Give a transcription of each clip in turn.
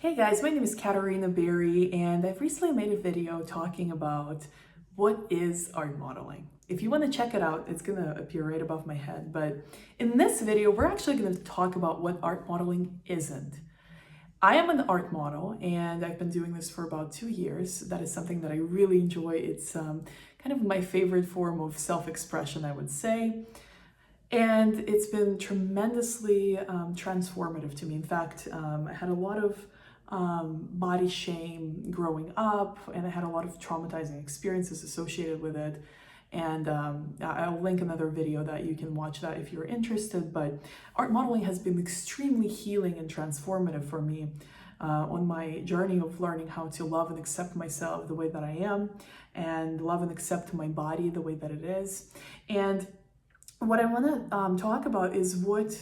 Hey guys, my name is Katarina Berry, and I've recently made a video talking about what is art modeling. If you want to check it out, it's going to appear right above my head. But in this video, we're actually going to talk about what art modeling isn't. I am an art model, and I've been doing this for about 2 years. That is something that I really enjoy. It's kind of my favorite form of self-expression, I would say. And it's been tremendously transformative to me. In fact, I had a lot of body shame growing up, and I had a lot of traumatizing experiences associated with it. And I'll link another video that you can watch that if you're interested. But art modeling has been extremely healing and transformative for me on my journey of learning how to love and accept myself the way that I am, and love and accept my body the way that it is. And what I want to talk about is what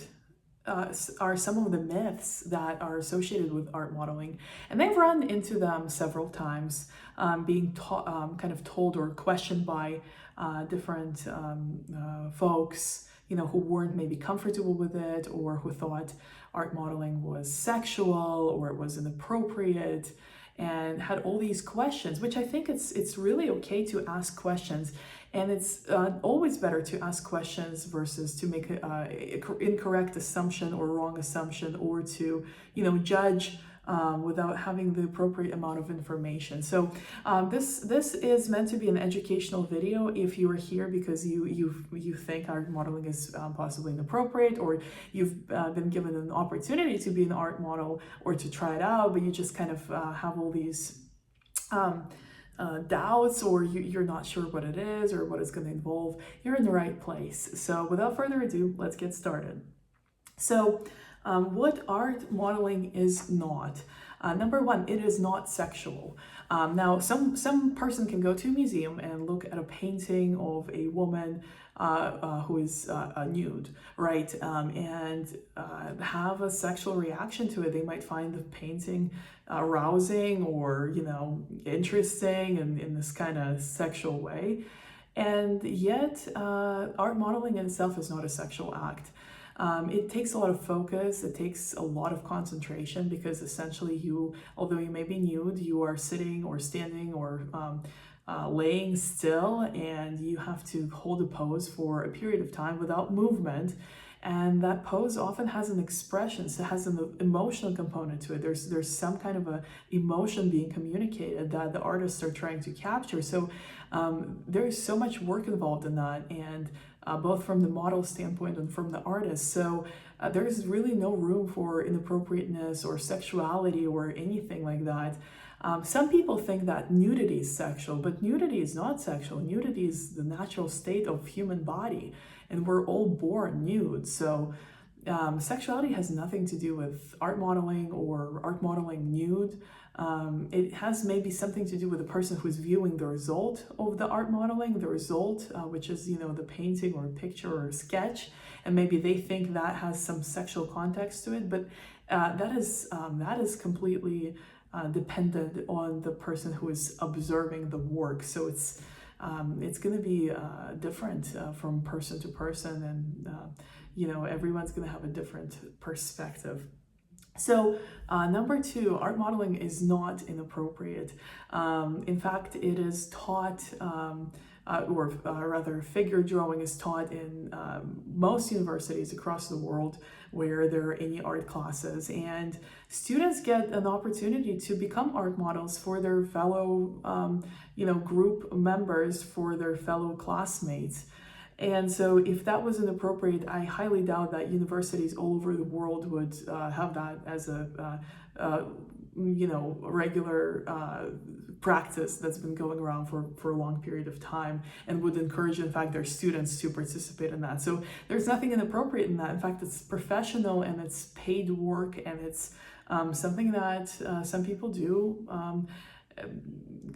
are some of the myths that are associated with art modeling. And I've run into them several times, being kind of told or questioned by different folks, who weren't maybe comfortable with it, or who thought art modeling was sexual or it was inappropriate, and had all these questions, which I think it's really okay to ask questions. And it's always better to ask questions versus to make an incorrect assumption or wrong assumption, or to, judge without having the appropriate amount of information. So this is meant to be an educational video. If you are here because you think art modeling is possibly inappropriate, or you've been given an opportunity to be an art model or to try it out, but you just kind of have all these doubts, or you're not sure what it is or what it's going to involve, you're in the right place. So without further ado, let's get started. So what art modeling is not. Number one, it is not sexual. Now, some person can go to a museum and look at a painting of a woman who is nude, right? And have a sexual reaction to it. They might find the painting arousing or, interesting in this kind of sexual way. And yet, art modeling in itself is not a sexual act. It takes a lot of focus, it takes a lot of concentration, because essentially although you may be nude, you are sitting or standing or laying still, and you have to hold a pose for a period of time without movement. And that pose often has an expression, so it has an emotional component to it. There's some kind of a emotion being communicated that the artists are trying to capture. So there's so much work involved in that, and both from the model standpoint and from the artist. So there's really no room for inappropriateness or sexuality or anything like that. Some people think that nudity is sexual, but nudity is not sexual. Nudity is the natural state of human body, and we're all born nude. So sexuality has nothing to do with art modeling or art modeling nude. It has maybe something to do with the person who's viewing the result of the art modeling, the result, which is, the painting or picture or sketch, and maybe they think that has some sexual context to it, but that is completely dependent on the person who is observing the work. So it's going to be different from person to person, and everyone's going to have a different perspective. So number two, art modeling is not inappropriate. In fact, it is taught, or rather figure drawing is taught in most universities across the world where there are any art classes, and students get an opportunity to become art models for their fellow group members, for their fellow classmates. And so if that was inappropriate, I highly doubt that universities all over the world would have that as a regular practice that's been going around for a long period of time, and would encourage, in fact, their students to participate in that. So there's nothing inappropriate in that. In fact, it's professional and it's paid work, and it's something that some people do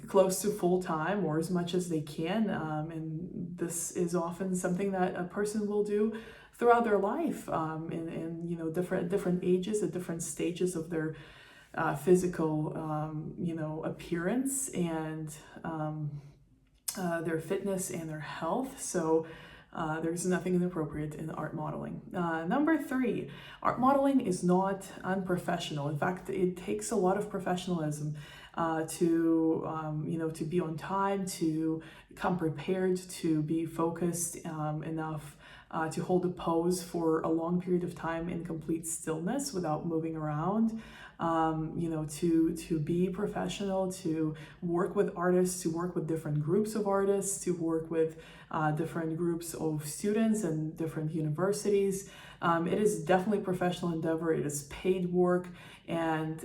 close to full time or as much as they can, and this is often something that a person will do throughout their life, in different ages, at different stages of their physical appearance, and their fitness and their health. So There's nothing inappropriate in art modeling. Number 3, art modeling is not unprofessional. In fact, it takes a lot of professionalism to be on time, to come prepared, to be focused enough to hold a pose for a long period of time in complete stillness without moving around. To be professional, to work with artists, to work with different groups of artists, to work with different groups of students and different universities. It is definitely a professional endeavor. It is paid work, and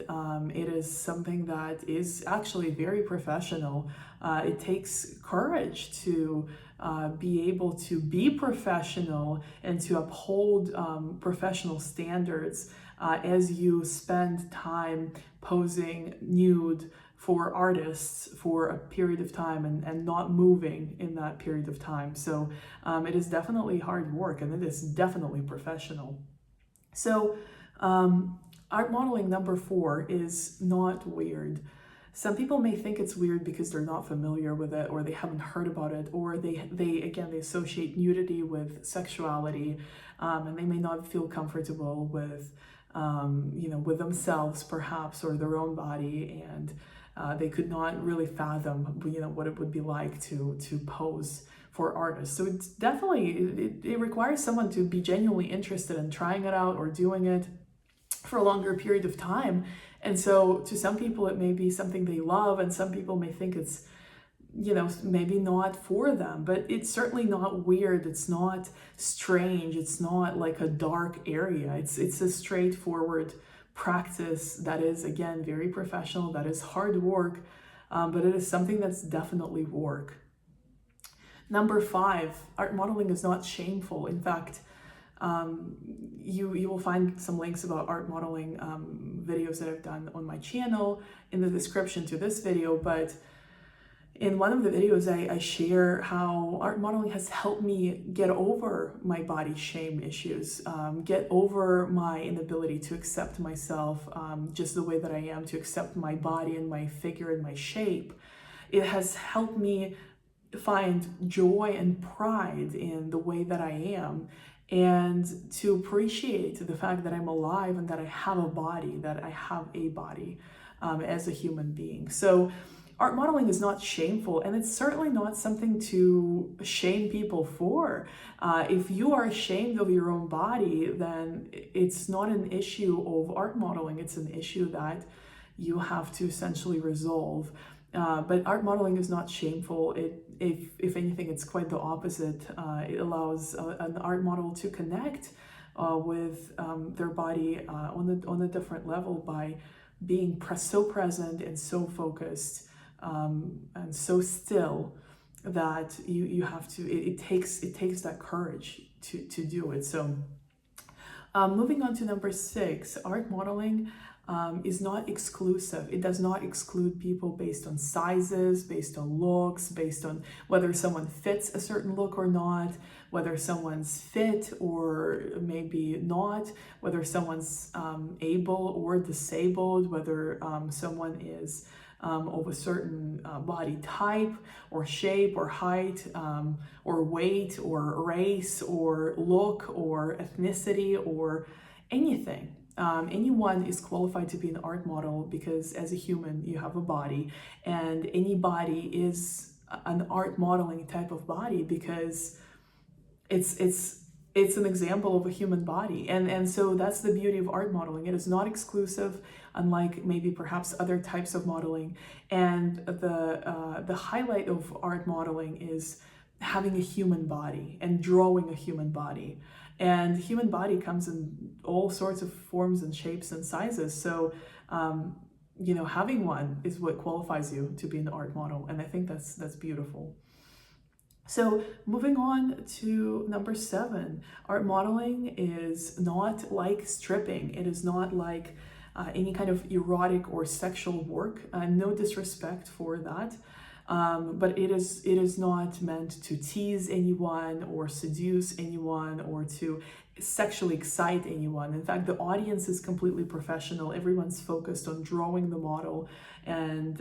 it is something that is actually very professional. It takes courage to be able to be professional and to uphold professional standards as you spend time posing nude for artists for a period of time and not moving in that period of time. So it is definitely hard work, and it is definitely professional. So art modeling number 4 is not weird. Some people may think it's weird because they're not familiar with it, or they haven't heard about it, or they associate nudity with sexuality, and they may not feel comfortable with with themselves perhaps, or their own body, and they could not really fathom what it would be like to pose for artists. So it's definitely, it requires someone to be genuinely interested in trying it out or doing it for a longer period of time. And so to some people it may be something they love, and some people may think it's maybe not for them, but it's certainly not weird. It's not strange. It's not like a dark area. It's a straightforward practice that is, again, very professional, that is hard work, but it is something that's definitely work. Number 5, art modeling is not shameful. In fact, you will find some links about art modeling videos that I've done on my channel in the description to this video, but in one of the videos, I share how art modeling has helped me get over my body shame issues, get over my inability to accept myself just the way that I am, to accept my body and my figure and my shape. It has helped me find joy and pride in the way that I am, and to appreciate the fact that I'm alive and that I have a body, as a human being. So art modeling is not shameful, and it's certainly not something to shame people for. If you are ashamed of your own body, then it's not an issue of art modeling. It's an issue that you have to essentially resolve. But art modeling is not shameful. If anything, it's quite the opposite. It allows an art model to connect with their body on a different level by being so present and so focused and so still that you have to. It takes that courage to do it. So moving on to number 6, art modeling is not exclusive. It does not exclude people based on sizes, based on looks, based on whether someone fits a certain look or not, whether someone's fit or maybe not, whether someone's able or disabled, whether someone is of a certain body type or shape or height or weight or race or look or ethnicity or anything. Anyone is qualified to be an art model because as a human you have a body, and any body is an art modeling type of body because it's an example of a human body, and so that's the beauty of art modeling. It is not exclusive, unlike maybe perhaps other types of modeling, and the highlight of art modeling is having a human body and drawing a human body. And the human body comes in all sorts of forms and shapes and sizes. So, having one is what qualifies you to be an art model. And I think that's beautiful. So moving on to number 7, art modeling is not like stripping. It is not like any kind of erotic or sexual work. No disrespect for that. but it is not meant to tease anyone or seduce anyone or to sexually excite anyone. In fact, the audience is completely professional. Everyone's focused on drawing the model, and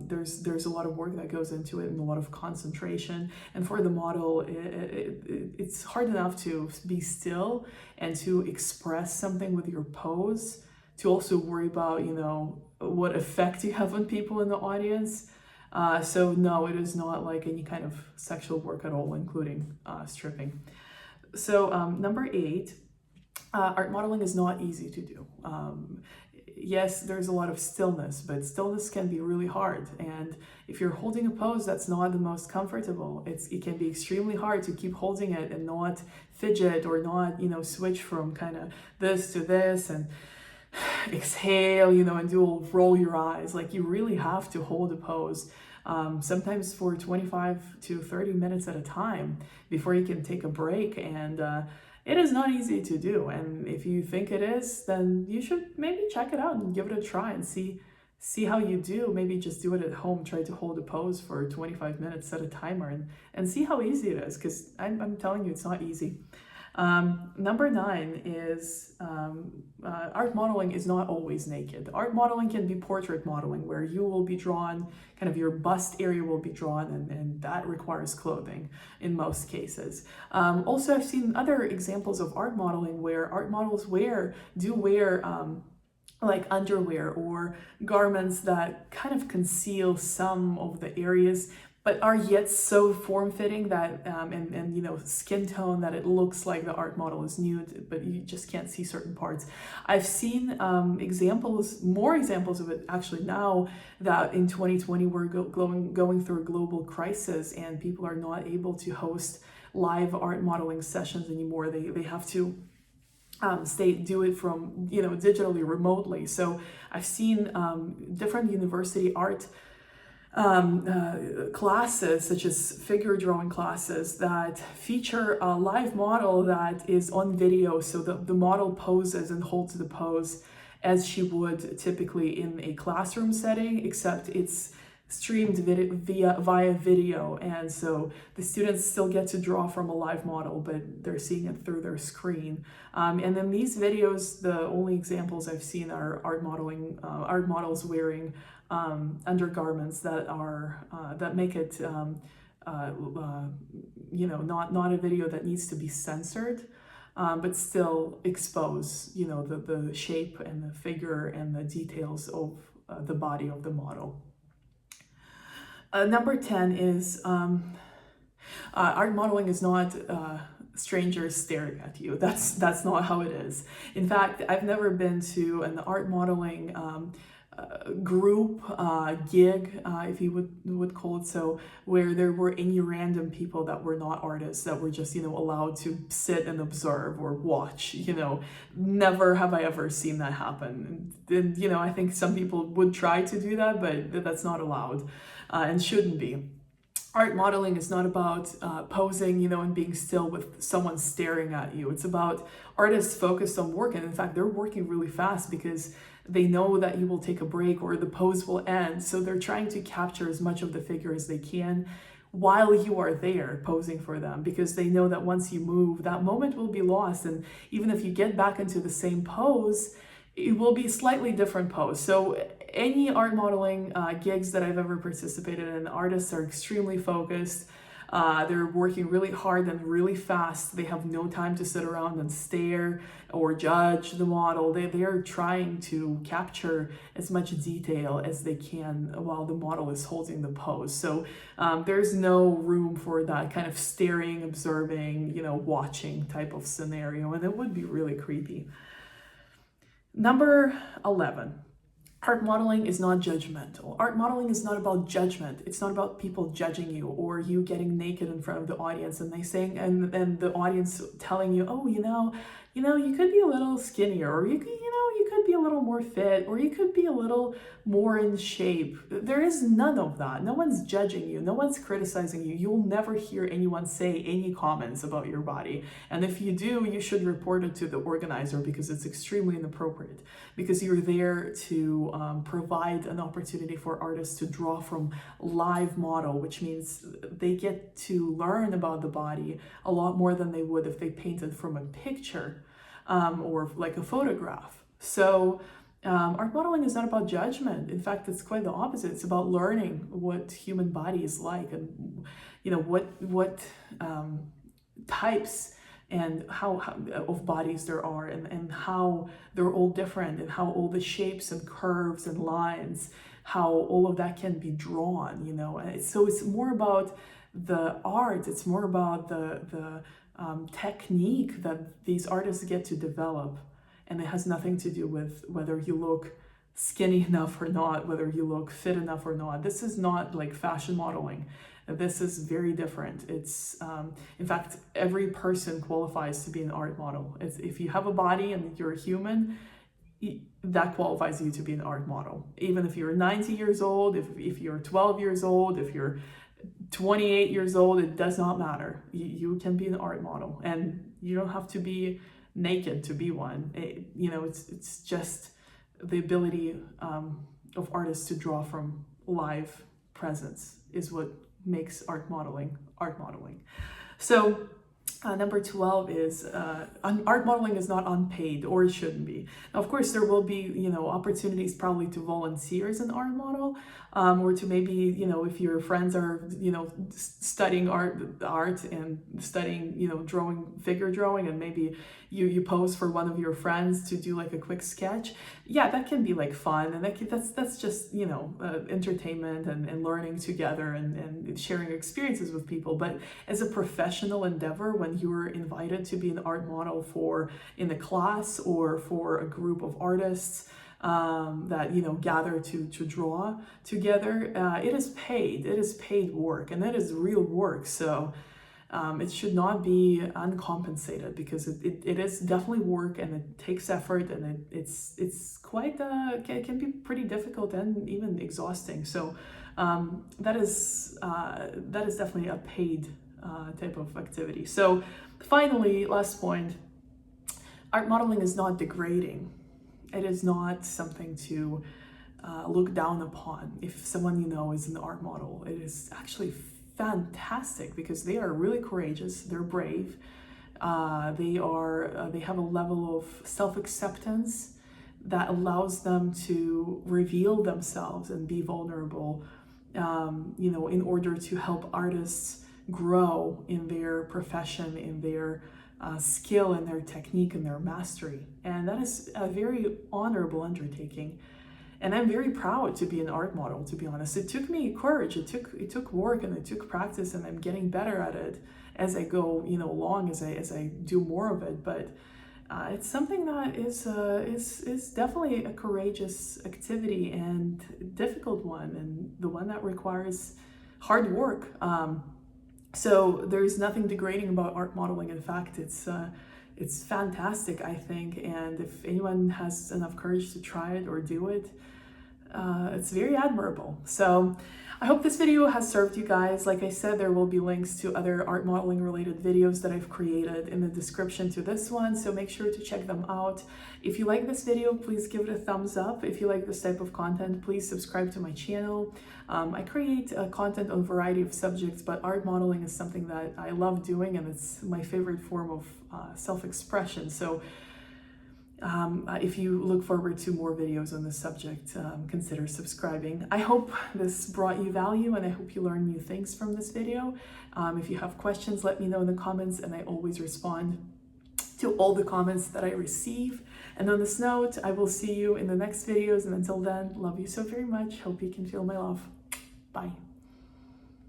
there's a lot of work that goes into it and a lot of concentration. And for the model, it's hard enough to be still and to express something with your pose, to also worry about, you know, what effect you have on people in the audience. So no, it is not like any kind of sexual work at all, including stripping. So number 8, art modeling is not easy to do. Yes, there's a lot of stillness, but stillness can be really hard. And if you're holding a pose that's not the most comfortable, it can be extremely hard to keep holding it and not fidget or not, you know, switch from kind of this to this and exhale, you know, and roll your eyes. Like, you really have to hold a pose, sometimes for 25 to 30 minutes at a time before you can take a break. And it is not easy to do. And if you think it is, then you should maybe check it out and give it a try and see how you do. Maybe just do it at home. Try to hold a pose for 25 minutes, set a timer, and see how easy it is, because I'm telling you, it's not easy. Number 9 is art modeling is not always naked. Art modeling can be portrait modeling, where you will be drawn, kind of your bust area will be drawn, and that requires clothing in most cases. Also, I've seen other examples of art modeling where art models do wear like underwear or garments that kind of conceal some of the areas, but are yet so form-fitting that and you know, skin tone, that it looks like the art model is nude, but you just can't see certain parts. I've seen more examples of it actually now that in 2020 we're going through a global crisis, and people are not able to host live art modeling sessions anymore. They have to do it from, you know, digitally, remotely. So I've seen different university art classes, such as figure drawing classes, that feature a live model that is on video. So the model poses and holds the pose as she would typically in a classroom setting, except it's streamed via video. And so the students still get to draw from a live model, but they're seeing it through their screen. And then these videos, the only examples I've seen are art models wearing undergarments that are that make it you know, not a video that needs to be censored, but still expose, you know, the shape and the figure and the details of the body of the model. Number 10 is art modeling is not strangers staring at you. That's not how it is. In fact, I've never been to an art modeling group, gig, if you would call it so, where there were any random people that were not artists, that were just, you know, allowed to sit and observe or watch. You know, never have I ever seen that happen. And you know, I think some people would try to do that, but that's not allowed, and shouldn't be. Art modeling is not about posing, you know, and being still with someone staring at you. It's about artists focused on work, and in fact, they're working really fast because they know that you will take a break or the pose will end. So they're trying to capture as much of the figure as they can while you are there posing for them, because they know that once you move, that moment will be lost. And even if you get back into the same pose, it will be a slightly different pose. So any art modeling gigs that I've ever participated in, artists are extremely focused. They're working really hard and really fast. They have no time to sit around and stare or judge the model. They are trying to capture as much detail as they can while the model is holding the pose. So there's no room for that kind of staring, observing, you know, watching type of scenario, and it would be really creepy. Number 11. Art modeling is not judgmental. Art modeling is not about judgment. It's not about people judging you or you getting naked in front of the audience and they saying and the audience telling you, oh, you know, You know, you could be a little skinnier, or you could, you could be a little more fit, or you could be a little more in shape. There is none of that. No one's judging you. No one's criticizing you. You'll never hear anyone say any comments about your body. And if you do, you should report it to the organizer, because it's extremely inappropriate, because you're there to provide an opportunity for artists to draw from live model, which means they get to learn about the body a lot more than they would if they painted from a picture or like a photograph. So art modeling is not about judgment. In fact, it's quite the opposite. It's about learning what human body is like, and what types and how of bodies there are, and how they're all different, and how all the shapes and curves and lines, how all of that can be drawn, So it's more about the art. It's more about the technique that these artists get to develop. And it has nothing to do with whether you look skinny enough or not, whether you look fit enough or not. This is not like fashion modeling. This is very different. It's, in fact, every person qualifies to be an art model. If you have a body and you're a human, that qualifies you to be an art model. Even if you're 90 years old, if you're 12 years old, if you're 28 years old, it does not matter. You can be an art model, and you don't have to be naked to be one. It's just the ability of artists to draw from live presence is what makes art modeling art modeling. So number 12 is art modeling is not unpaid, or it shouldn't be. Now, of course, there will be opportunities probably to volunteer as an art model, or to maybe if your friends are studying art and studying figure drawing, and maybe you pose for one of your friends to do like a quick sketch. Yeah, that can be like fun, and that's just entertainment and learning together and sharing experiences with people. But as a professional endeavor, when you're invited to be an art model in a class or for a group of artists that gather to draw together, it is paid. It is paid work, and that is real work. So it should not be uncompensated, because it is definitely work, and it takes effort, and it's quite it can be pretty difficult and even exhausting. So that is definitely a paid type of activity. So finally, last point, art modeling is not degrading. It is not something to look down upon. If someone is an art model, it is actually fantastic, because they are really courageous, they're brave, they have a level of self-acceptance that allows them to reveal themselves and be vulnerable, in order to help artists grow in their profession, in their skill, and their technique, and their mastery. And that is a very honorable undertaking. And I'm very proud to be an art model, to be honest. It took me courage, it took work, and it took practice, and I'm getting better at it as I go, along, as I do more of it. But it's something that is definitely a courageous activity, and difficult one, and the one that requires hard work. So there's nothing degrading about art modeling. In fact, it's fantastic, I think. And if anyone has enough courage to try it or do it, it's very admirable. So I hope this video has served you guys. Like I said, there will be links to other art modeling related videos that I've created in the description to this one, so make sure to check them out. If you like this video, please give it a thumbs up. If you like this type of content, please subscribe to my channel. I create content on a variety of subjects, but art modeling is something that I love doing, and it's my favorite form of self-expression. So if you look forward to more videos on this subject, consider subscribing. I hope this brought you value, and I hope you learned new things from this video. If you have questions, let me know in the comments, and I always respond to all the comments that I receive. And on this note, I will see you in the next videos, and until then, love you so very much. Hope you can feel my love. Bye.